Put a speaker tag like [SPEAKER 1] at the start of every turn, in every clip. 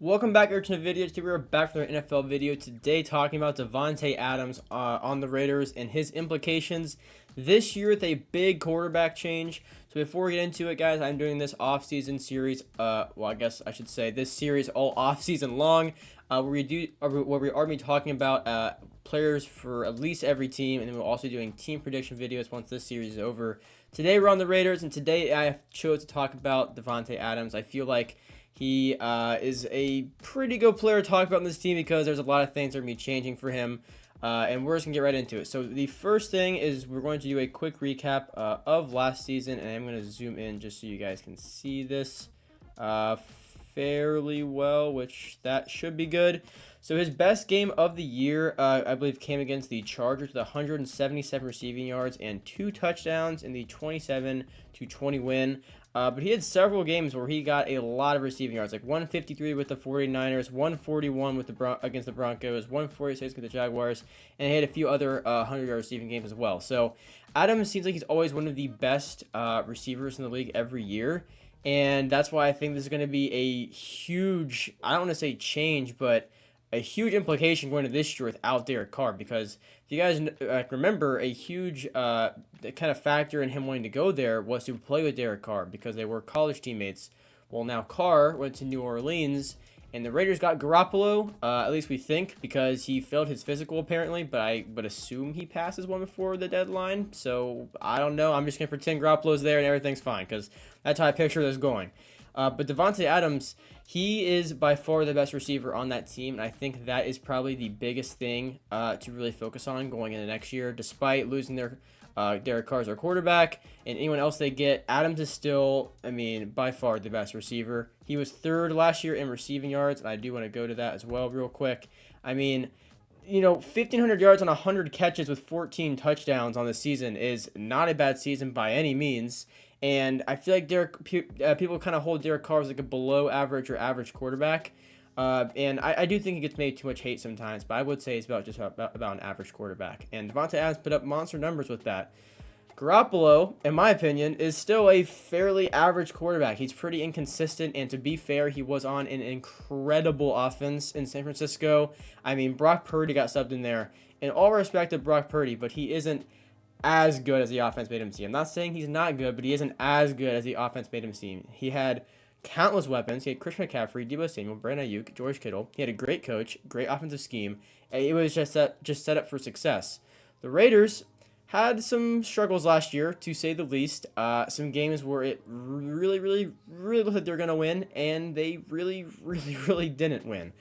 [SPEAKER 1] Welcome back here to the video. Today we're back for an NFL video. Today talking about Davante Adams on the Raiders and his implications this year with a big quarterback change. So before we get into it, guys, I'm doing this off-season series. I guess I should say this series all off-season long, where we are going to be talking about players for at least every team, and then we're also doing team prediction videos once this series is over. Today we're on the Raiders, and today I chose to talk about Davante Adams. I feel like he is a pretty good player to talk about in this team because there's a lot of things that are going to be changing for him. And we're just going to get right into it. So the first thing is we're going to do a quick recap of last season. And I'm going to zoom in just so you guys can see this fairly well, which that should be good. So his best game of the year, I believe, came against the Chargers with 177 receiving yards and 2 touchdowns in the 27-20 win. But he had several games where he got a lot of receiving yards, like 153 with the 49ers, 141 with against the Broncos, 146 with the Jaguars, and he had a few other 100-yard receiving games as well. So Adams seems like he's always one of the best receivers in the league every year, and that's why I think this is going to be a huge, I don't want to say change, but a huge implication going to this year without Derek Carr, because if you guys remember, a huge kind of factor in him wanting to go there was to play with Derek Carr because they were college teammates. Well, now Carr went to New Orleans, and the Raiders got Garoppolo, at least we think, because he failed his physical apparently, but I would assume he passes one before the deadline, so I don't know. I'm just going to pretend Garoppolo's there and everything's fine, because that's how I picture this going. But Davante Adams, he is by far the best receiver on that team, and I think that is probably the biggest thing to really focus on going into next year. Despite losing their Derek Carr as their quarterback and anyone else they get, Adams is still, by far the best receiver. He was third last year in receiving yards, and I do want to go to that as well real quick. 1,500 yards on 100 catches with 14 touchdowns on the season is not a bad season by any means. And I feel like people kind of hold Derek Carr as like a below average or average quarterback. And I do think he gets made too much hate sometimes, but I would say he's about an average quarterback. And Davante Adams put up monster numbers with that. Garoppolo, in my opinion, is still a fairly average quarterback. He's pretty inconsistent, and to be fair, he was on an incredible offense in San Francisco. Brock Purdy got subbed in there. In all respect to Brock Purdy, but he isn't as good as the offense made him seem. I'm not saying he's not good, but he isn't as good as the offense made him seem. He had countless weapons. He had Christian McCaffrey, Deebo Samuel, Brandon Ayuk, George Kittle. He had a great coach, great offensive scheme. And it was just set up for success. The Raiders had some struggles last year, to say the least. Some games where it really looked like they were going to win, and they really didn't win.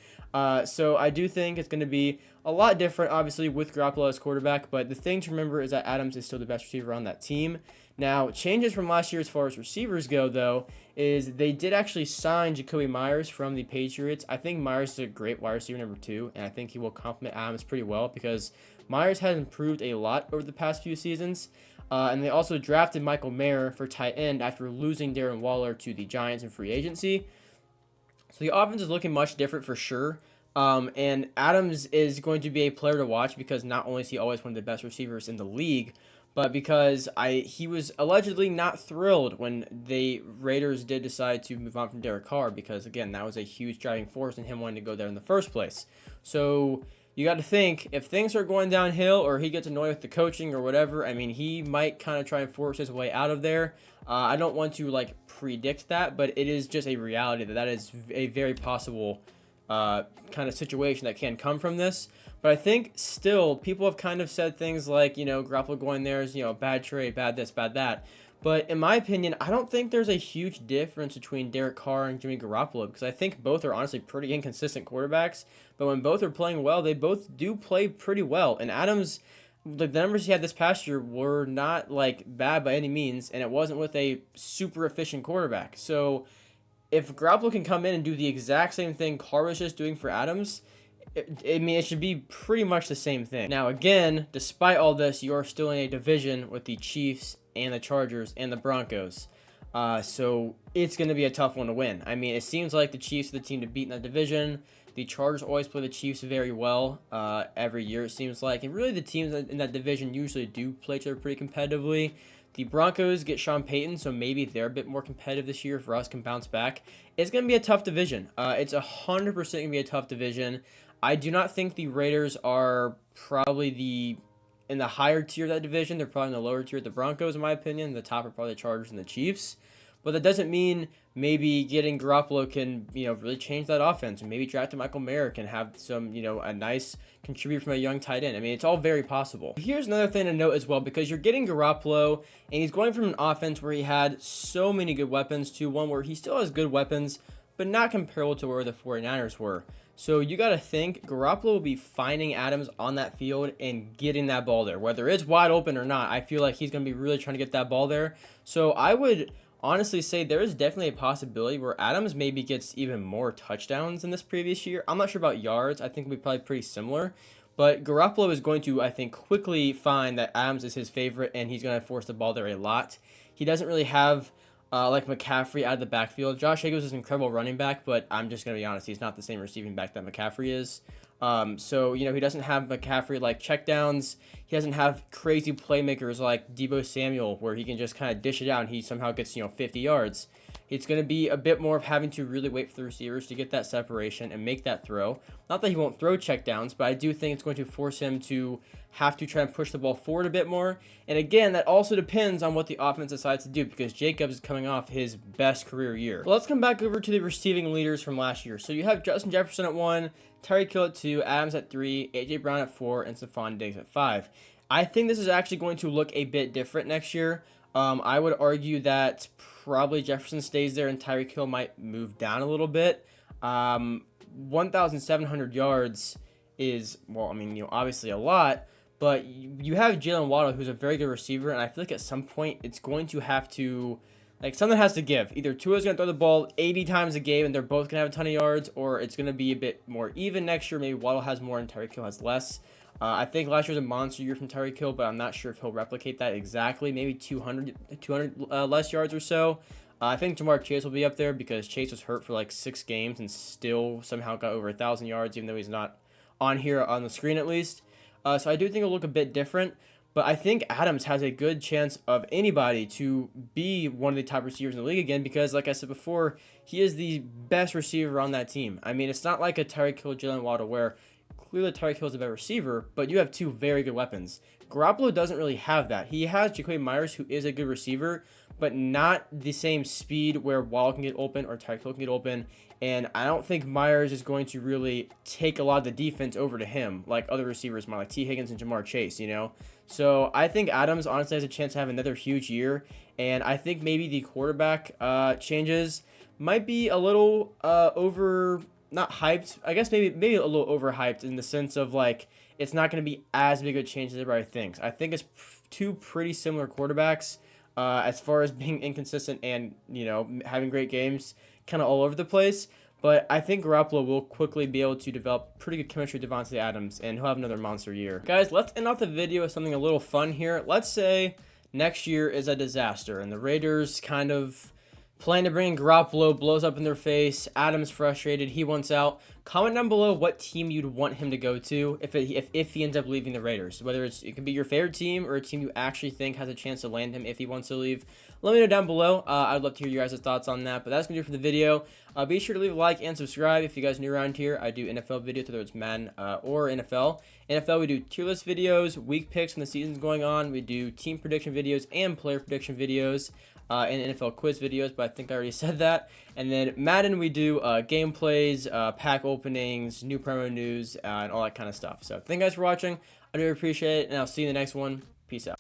[SPEAKER 1] So I do think it's going to be a lot different, obviously, with Garoppolo as quarterback. But the thing to remember is that Adams is still the best receiver on that team. Now, changes from last year as far as receivers go, though, is they did actually sign Jacoby Myers from the Patriots. I think Myers is a great wide receiver number 2, and I think he will complement Adams pretty well because Myers has improved a lot over the past few seasons. And they also drafted Michael Mayer for tight end after losing Darren Waller to the Giants in free agency. So the offense is looking much different for sure. And Adams is going to be a player to watch because not only is he always one of the best receivers in the league, but because he was allegedly not thrilled when the Raiders did decide to move on from Derek Carr because, again, that was a huge driving force in him wanting to go there in the first place. So you got to think, if things are going downhill or he gets annoyed with the coaching or whatever, he might kind of try and force his way out of there. I don't want to, predict that, but it is just a reality that is a very possible kind of situation that can come from this. But I think still people have kind of said things like, Garoppolo going there is, bad trade, bad this, bad that. But in my opinion, I don't think there's a huge difference between Derek Carr and Jimmy Garoppolo because I think both are honestly pretty inconsistent quarterbacks. But when both are playing well, they both do play pretty well. And Adams, the numbers he had this past year were not bad by any means, and it wasn't with a super efficient quarterback. So if Garoppolo can come in and do the exact same thing Carr was just doing for Adams, it should be pretty much the same thing. Now, again, despite all this, you are still in a division with the Chiefs and the Chargers and the Broncos. So it's going to be a tough one to win. It seems like the Chiefs are the team to beat in that division. The Chargers always play the Chiefs very well every year, it seems like. And really, the teams in that division usually do play each other pretty competitively. The Broncos get Sean Payton, so maybe they're a bit more competitive this year. If Russ can bounce back, it's going to be a tough division. It's 100% going to be a tough division. I do not think the Raiders are probably in the higher tier of that division. They're probably in the lower tier of the Broncos, in my opinion. The top are probably the Chargers and the Chiefs. But that doesn't mean maybe getting Garoppolo can, really change that offense. And maybe drafting Michael Mayer can have some, a nice contributor from a young tight end. I mean, it's all very possible. Here's another thing to note as well, because you're getting Garoppolo, and he's going from an offense where he had so many good weapons to one where he still has good weapons, but not comparable to where the 49ers were. So you got to think Garoppolo will be finding Adams on that field and getting that ball there. Whether it's wide open or not, I feel like he's going to be really trying to get that ball there. So I would honestly say there is definitely a possibility where Adams maybe gets even more touchdowns than this previous year. I'm not sure about yards. I think it'll be probably pretty similar. But Garoppolo is going to, I think, quickly find that Adams is his favorite, and he's going to force the ball there a lot. He doesn't really have like McCaffrey out of the backfield. Josh Jacobs is an incredible running back, but I'm just going to be honest, he's not the same receiving back that McCaffrey is. So, he doesn't have McCaffrey like checkdowns. He doesn't have crazy playmakers like Deebo Samuel where he can just kind of dish it out and he somehow gets, 50 yards. It's going to be a bit more of having to really wait for the receivers to get that separation and make that throw. Not that he won't throw checkdowns, but I do think it's going to force him to have to try and push the ball forward a bit more. And again, that also depends on what the offense decides to do because Jacobs is coming off his best career year. Well, let's come back over to the receiving leaders from last year. So you have Justin Jefferson at 1, Tyreek Hill at 2, Adams at 3, A.J. Brown at 4, and Stephon Diggs at 5. I think this is actually going to look a bit different next year. I would argue that probably Jefferson stays there and Tyreek Hill might move down a little bit. 1,700 yards is, obviously a lot, but you have Jalen Waddle, who's a very good receiver, and I feel like at some point it's going to have to, something has to give. Either Tua's going to throw the ball 80 times a game and they're both going to have a ton of yards, or it's going to be a bit more even next year. Maybe Waddle has more and Tyreek Hill has less. I think last year was a monster year from Tyreek Hill, but I'm not sure if he'll replicate that exactly. Maybe 200 less yards or so. I think Jamar Chase will be up there because Chase was hurt for 6 games and still somehow got over 1,000 yards, even though he's not on here on the screen at least. So I do think it'll look a bit different. But I think Adams has a good chance of anybody to be one of the top receivers in the league again because, like I said before, he is the best receiver on that team. I mean, it's not like a Tyreek Hill, Jalen Waddle where clearly Tyreek Hill is a better receiver, but you have 2 very good weapons. Garoppolo doesn't really have that. He has Jacoby Myers, who is a good receiver, but not the same speed where Waddle can get open or Tyreek Hill can get open. And I don't think Myers is going to really take a lot of the defense over to him like other receivers might, like T. Higgins and Jamar Chase, So I think Adams honestly has a chance to have another huge year. And I think maybe the quarterback changes might be a little not hyped. I guess maybe a little overhyped in the sense of it's not going to be as big a change as everybody thinks. I think it's 2 pretty similar quarterbacks as far as being inconsistent and having great games kind of all over the place. But I think Garoppolo will quickly be able to develop pretty good chemistry with Davante Adams, and he'll have another monster year. Guys, let's end off the video with something a little fun here. Let's say next year is a disaster and the Raiders kind of plan to bring in Garoppolo, blows up in their face. Adams frustrated. He wants out. Comment down below what team you'd want him to go to if he ends up leaving the Raiders. Whether it could be your favorite team or a team you actually think has a chance to land him if he wants to leave. Let me know down below. I'd love to hear your guys' thoughts on that. But that's going to do it for the video. Be sure to leave a like and subscribe if you guys are new around here. I do NFL videos, whether it's Madden or NFL. NFL, we do tier list videos, week picks when the season's going on. We do team prediction videos and player prediction videos. And NFL quiz videos, but I think I already said that. And then Madden, we do gameplays, pack openings, new promo news, and all that kind of stuff. So thank you guys for watching. I do appreciate it, and I'll see you in the next one. Peace out.